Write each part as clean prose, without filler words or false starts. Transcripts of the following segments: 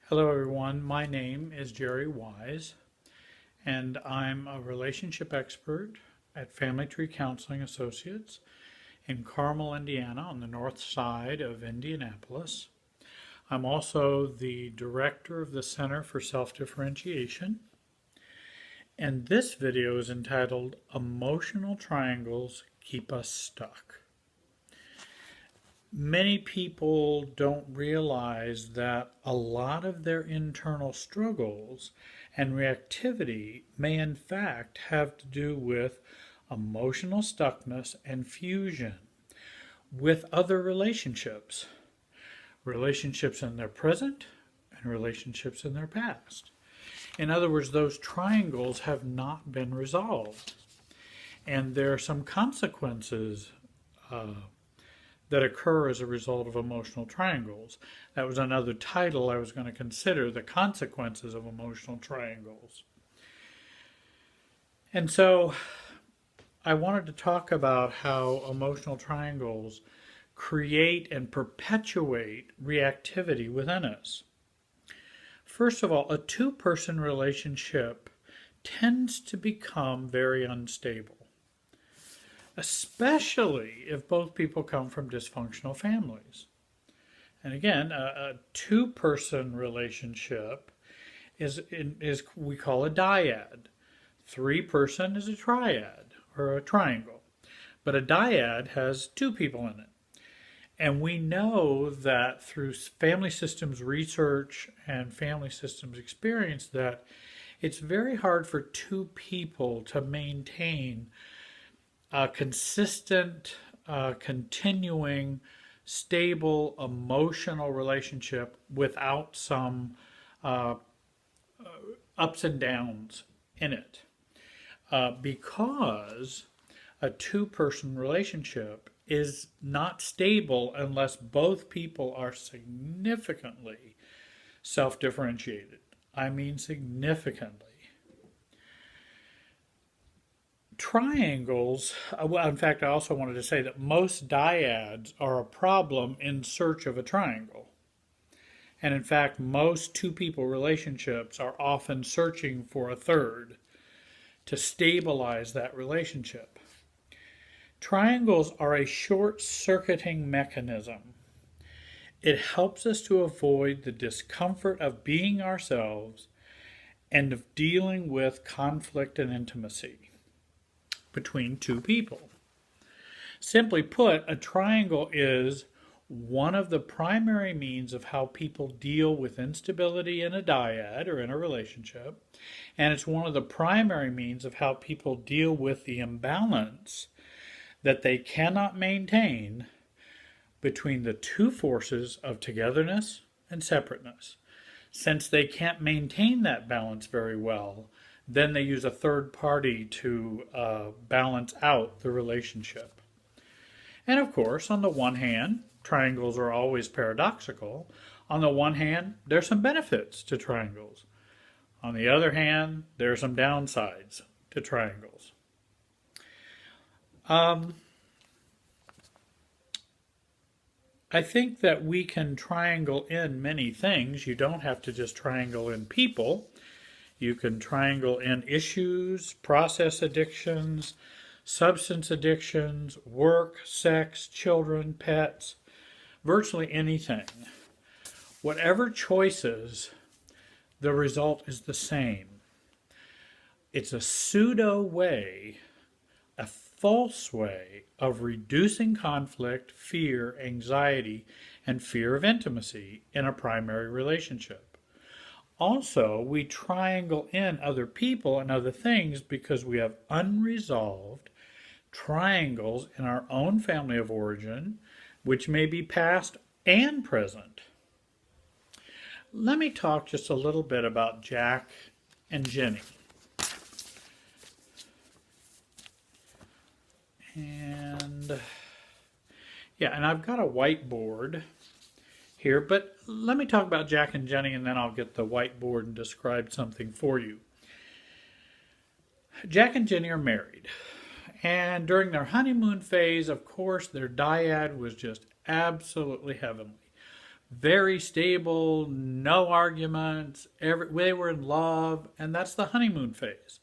Hello, everyone. My name is Jerry Wise, and I'm a relationship expert at Family Tree Counseling Associates in Carmel, Indiana, on the north side of Indianapolis. I'm also the director of the Center for Self-Differentiation, and this video is entitled Emotional Triangles Keep Us Stuck. Many people don't realize that a lot of their internal struggles and reactivity may in fact have to do with emotional stuckness and fusion with other relationships, relationships in their present and relationships in their past. In other words, those triangles have not been resolved, and there are some consequences that occur as a result of emotional triangles. That was another title I was going to consider, the consequences of emotional triangles. And so I wanted to talk about how emotional triangles create and perpetuate reactivity within us. First of all, a two-person relationship tends to become very unstable, especially if both people come from dysfunctional families. And again, a two-person relationship is we call a dyad. Three-person is a triad or a triangle, but a dyad has two people in it. And we know that through family systems research and family systems experience that it's very hard for two people to maintain a consistent, continuing, stable, emotional relationship without some ups and downs in it. Because a two-person relationship is not stable unless both people are significantly self-differentiated. I mean significantly. Triangles, well, in fact, I also wanted to say that most dyads are a problem in search of a triangle. And in fact, most two-people relationships are often searching for a third to stabilize that relationship. Triangles are a short-circuiting mechanism. It helps us to avoid the discomfort of being ourselves and of dealing with conflict and intimacy between two people. Simply put, a triangle is one of the primary means of how people deal with instability in a dyad or in a relationship, and it's one of the primary means of how people deal with the imbalance that they cannot maintain between the two forces of togetherness and separateness. Since they can't maintain that balance very well, then they use a third party to balance out the relationship. And of course, on the one hand, triangles are always paradoxical. On the one hand, there's some benefits to triangles. On the other hand, there are some downsides to triangles. I think that we can triangle in many things. You don't have to just triangle in people. You can triangle in issues, process addictions, substance addictions, work, sex, children, pets, virtually anything. Whatever choices, the result is the same. It's a pseudo way, a false way of reducing conflict, fear, anxiety, and fear of intimacy in a primary relationship. Also, we triangle in other people and other things because we have unresolved triangles in our own family of origin, which may be past and present. Let me talk just a little bit about Jack and Jenny. And I've got a whiteboard here, but let me talk about Jack and Jenny and then I'll get the whiteboard and describe something for you. Jack and Jenny are married, and during their honeymoon phase, of course, their dyad was just absolutely heavenly. very stable, no arguments, they were in love, and that's the honeymoon phase.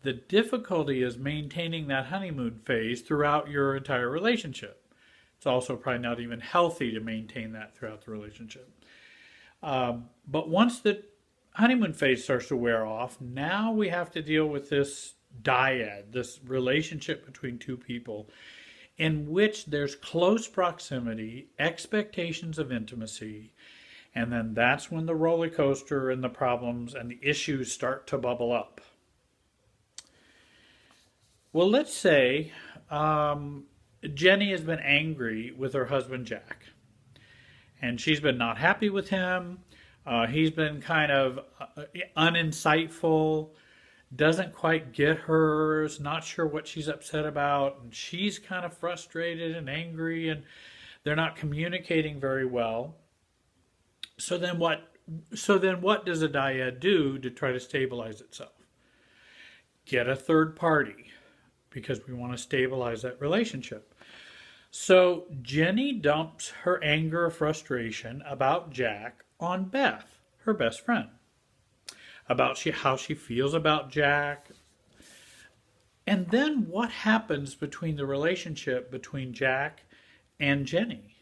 The difficulty is maintaining that honeymoon phase throughout your entire relationship. It's also probably not even healthy to maintain that throughout the relationship. But once the honeymoon phase starts to wear off, now we have to deal with this dyad, this relationship between two people in which there's close proximity, expectations of intimacy, and then that's when the roller coaster and the problems and the issues start to bubble up. Well, let's say Jenny has been angry with her husband Jack, and she's been not happy with him. He's been kind of uninsightful, doesn't quite get hers, not sure what she's upset about, and she's kind of frustrated and angry, and they're not communicating very well. So then what does a dyad do to try to stabilize itself? Get a third party, because we want to stabilize that relationship. So Jenny dumps her anger or frustration about Jack on Beth, her best friend, about how she feels about Jack. And then what happens between the relationship between Jack and Jenny?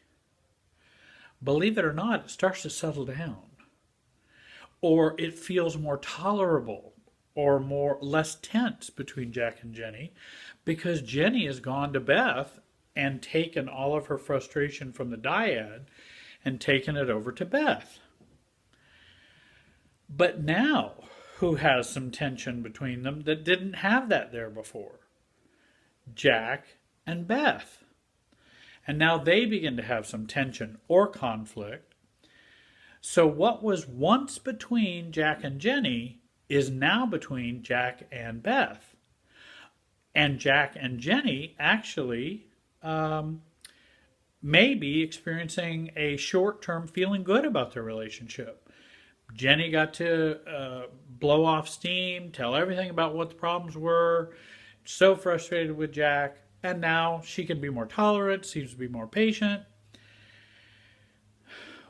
Believe it or not, it starts to settle down. Or it feels more tolerable or less tense between Jack and Jenny, because Jenny has gone to Beth and taken all of her frustration from the dyad and taken it over to Beth. But now, who has some tension between them that didn't have that there before? Jack and Beth. And now they begin to have some tension or conflict. So what was once between Jack and Jenny is now between Jack and Beth. And Jack and Jenny actually may be experiencing a short-term feeling good about their relationship. Jenny got to blow off steam, tell everything about what the problems were, so frustrated with Jack, and now she can be more tolerant, seems to be more patient.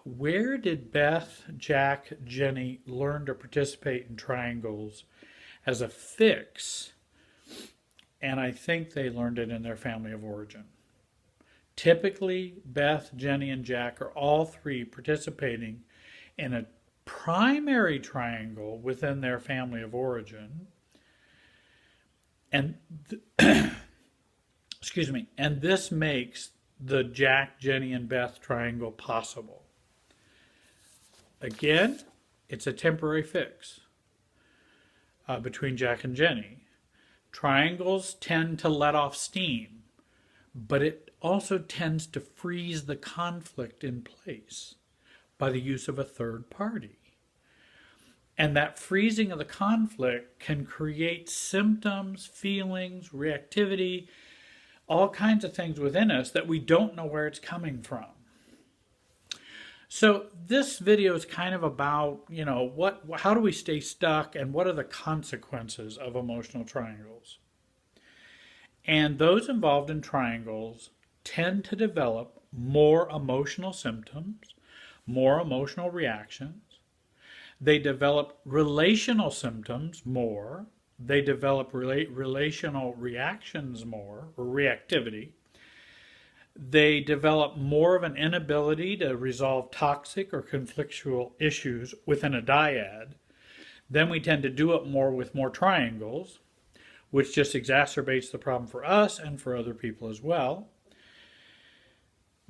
Where did Beth, Jack, Jenny learn to participate in triangles as a fix? And I think they learned it in their family of origin. Typically, Beth, Jenny, and Jack are all three participating in a primary triangle within their family of origin. And excuse me, and this makes the Jack, Jenny, and Beth triangle possible. Again, it's a temporary fix between Jack and Jenny. Triangles tend to let off steam, but it also tends to freeze the conflict in place by the use of a third party. And that freezing of the conflict can create symptoms, feelings, reactivity, all kinds of things within us that we don't know where it's coming from. So this video is kind of about, how do we stay stuck and what are the consequences of emotional triangles? And those involved in triangles tend to develop more emotional symptoms, more emotional reactions. They develop relational symptoms more. They develop relational reactions more, or reactivity. They develop more of an inability to resolve toxic or conflictual issues within a dyad. Then we tend to do it more with more triangles, which just exacerbates the problem for us and for other people as well.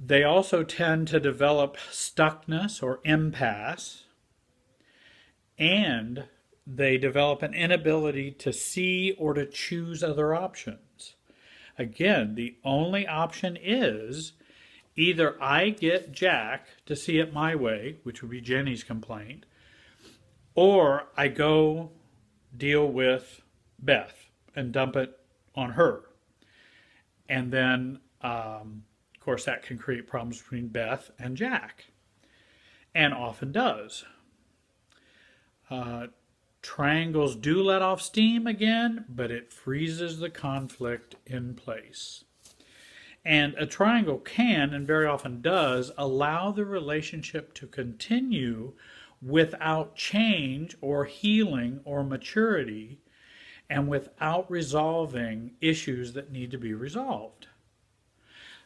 They also tend to develop stuckness or impasse, and they develop an inability to see or to choose other options. Again, the only option is either I get Jack to see it my way, which would be Jenny's complaint, or I go deal with Beth and dump it on her. And then, of course, that can create problems between Beth and Jack, and often does. Triangles do let off steam again, but it freezes the conflict in place. And a triangle can, and very often does, allow the relationship to continue without change or healing or maturity and without resolving issues that need to be resolved.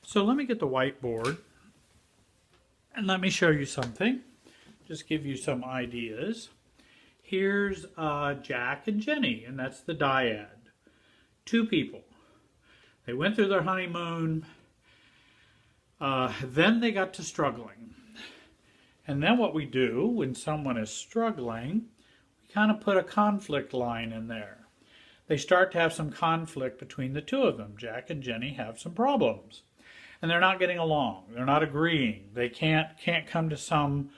So let me get the whiteboard and let me show you something. Just give you some ideas. Here's Jack and Jenny, and that's the dyad. Two people. They went through their honeymoon, then they got to struggling. And then what we do when someone is struggling, we kind of put a conflict line in there. They start to have some conflict between the two of them. Jack and Jenny have some problems. And they're not getting along. They're not agreeing. They can't come to some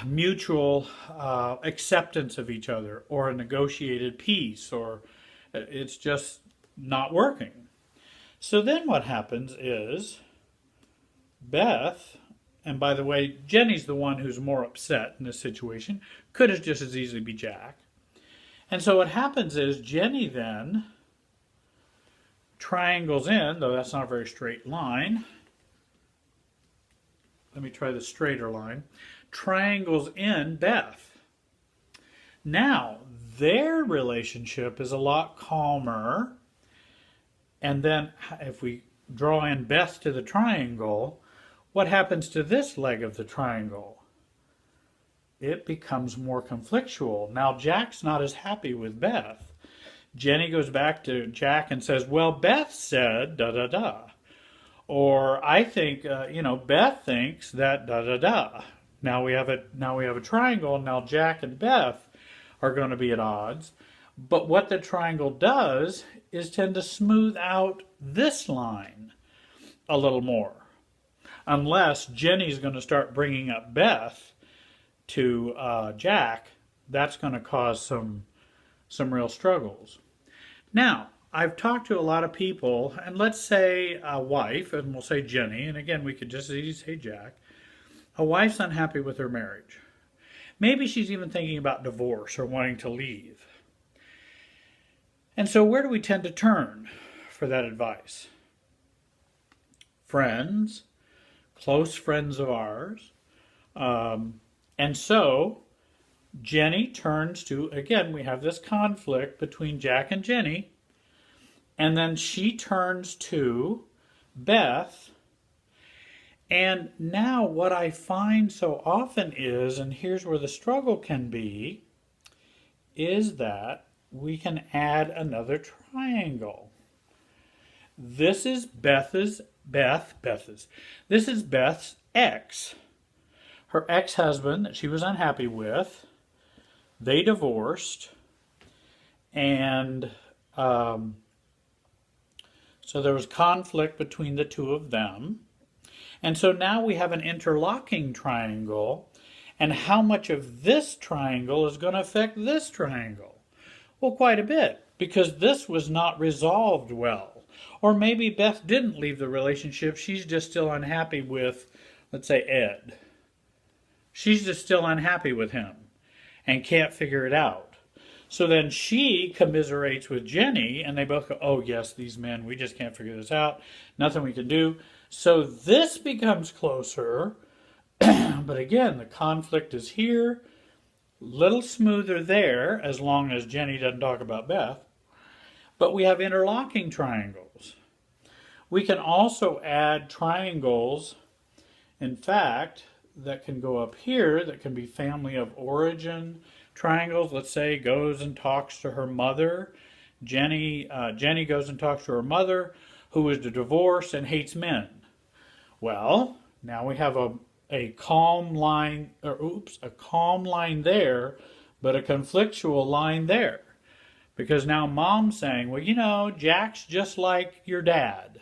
mutual acceptance of each other or a negotiated peace, or it's just not working. So then what happens is Beth, and by the way, Jenny's the one who's more upset in this situation, could have just as easily be Jack. And so what happens is Jenny then triangles in, though that's not a very straight line. Let me try the straighter line. Triangles in Beth. Now, their relationship is a lot calmer. And then if we draw in Beth to the triangle, what happens to this leg of the triangle? It becomes more conflictual. Now, Jack's not as happy with Beth. Jenny goes back to Jack and says, well, Beth said da-da-da. Or I think, Beth thinks that da-da-da. Now we have a triangle. Now Jack and Beth are going to be at odds. But what the triangle does is tend to smooth out this line a little more. Unless Jenny's going to start bringing up Beth to Jack, that's going to cause some real struggles. Now, I've talked to a lot of people, and let's say a wife, and we'll say Jenny, and again, we could just as easily say Jack. A wife's unhappy with her marriage. Maybe she's even thinking about divorce or wanting to leave. And so where do we tend to turn for that advice? Friends, close friends of ours. And so Jenny turns to, again, we have this conflict between Jack and Jenny. And then she turns to Beth. And now what I find so often is, and here's where the struggle can be, is that we can add another triangle. This is Beth's ex. Her ex-husband that she was unhappy with. They divorced. And so there was conflict between the two of them. And so now we have an interlocking triangle. And how much of this triangle is going to affect this triangle? Well, quite a bit, because this was not resolved well. Or maybe Beth didn't leave the relationship. She's just still unhappy with, let's say, Ed. She's just still unhappy with him and can't figure it out. So then she commiserates with Jenny, and they both go, oh, yes, these men, we just can't figure this out. Nothing we can do. So this becomes closer. But again, the conflict is here. Little smoother there, as long as Jenny doesn't talk about Beth. But we have interlocking triangles. We can also add triangles, in fact, that can go up here, that can be family of origin triangles. Let's say goes and talks to her mother. Jenny goes and talks to her mother, who is divorced and hates men. Well, now we have a calm line, a calm line there, but a conflictual line there. Because now Mom's saying, well, Jack's just like your dad.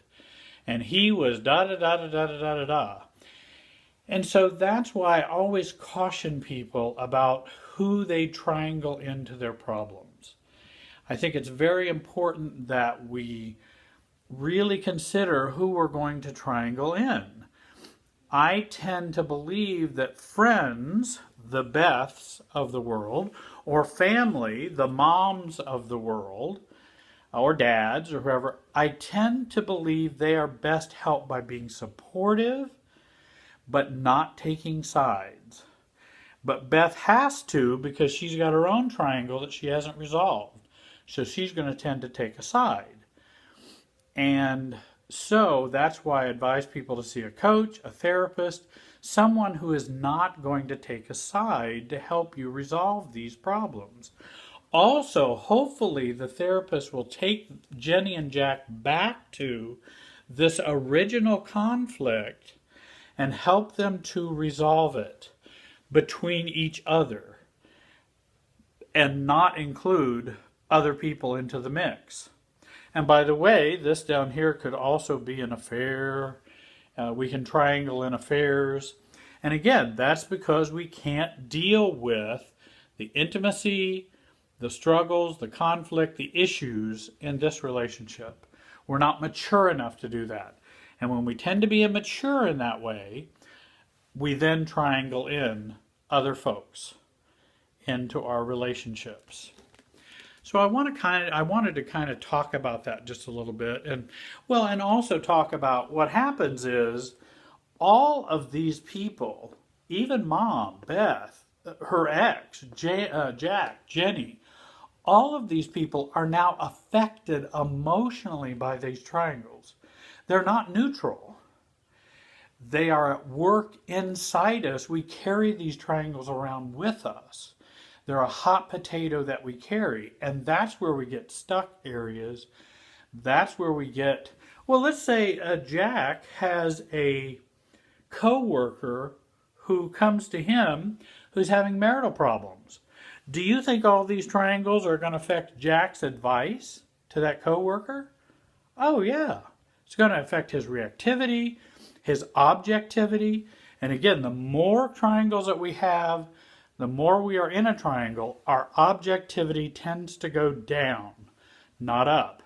And he was da-da-da-da-da-da-da-da. And so that's why I always caution people about who they triangle into their problems. I think it's very important that we really consider who we're going to triangle in. I tend to believe that friends, the Beths of the world, or family, the moms of the world, or dads or whoever, I tend to believe they are best helped by being supportive but not taking sides. But Beth has to because she's got her own triangle that she hasn't resolved. So she's going to tend to take a side. And so that's why I advise people to see a coach, a therapist, someone who is not going to take a side to help you resolve these problems. Also, hopefully, the therapist will take Jenny and Jack back to this original conflict and help them to resolve it between each other and not include other people into the mix. And by the way, this down here could also be an affair. We can triangle in affairs. And again, that's because we can't deal with the intimacy, the struggles, the conflict, the issues in this relationship. We're not mature enough to do that. And when we tend to be immature in that way, we then triangle in other folks into our relationships. So I wanted to kind of talk about that just a little bit, and also talk about what happens is all of these people, even Mom, Beth, her ex, Jack, Jenny, all of these people are now affected emotionally by these triangles. They're not neutral. They are at work inside us. We carry these triangles around with us. They're a hot potato that we carry, and that's where we get stuck areas. That's where we get, well, let's say Jack has a co-worker who comes to him who's having marital problems. Do you think all these triangles are going to affect Jack's advice to that co-worker? Oh, yeah. It's going to affect his reactivity, his objectivity. And again, the more triangles that we have, the more we are in a triangle, our objectivity tends to go down, not up.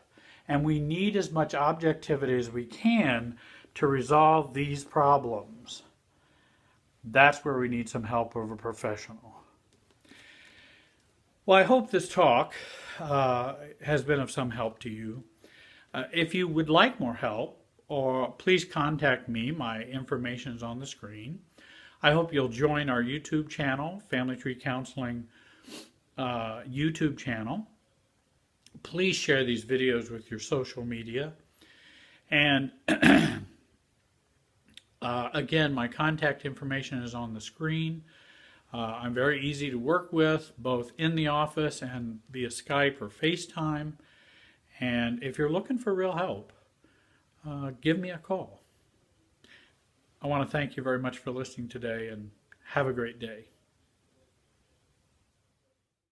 And we need as much objectivity as we can to resolve these problems. That's where we need some help of a professional. Well, I hope this talk has been of some help to you. If you would like more help, or please contact me. My information is on the screen. I hope you'll join our YouTube channel, Family Tree Counseling YouTube channel. Please share these videos with your social media. And again, my contact information is on the screen. I'm very easy to work with, both in the office and via Skype or FaceTime. And if you're looking for real help, give me a call. I want to thank you very much for listening today, and have a great day.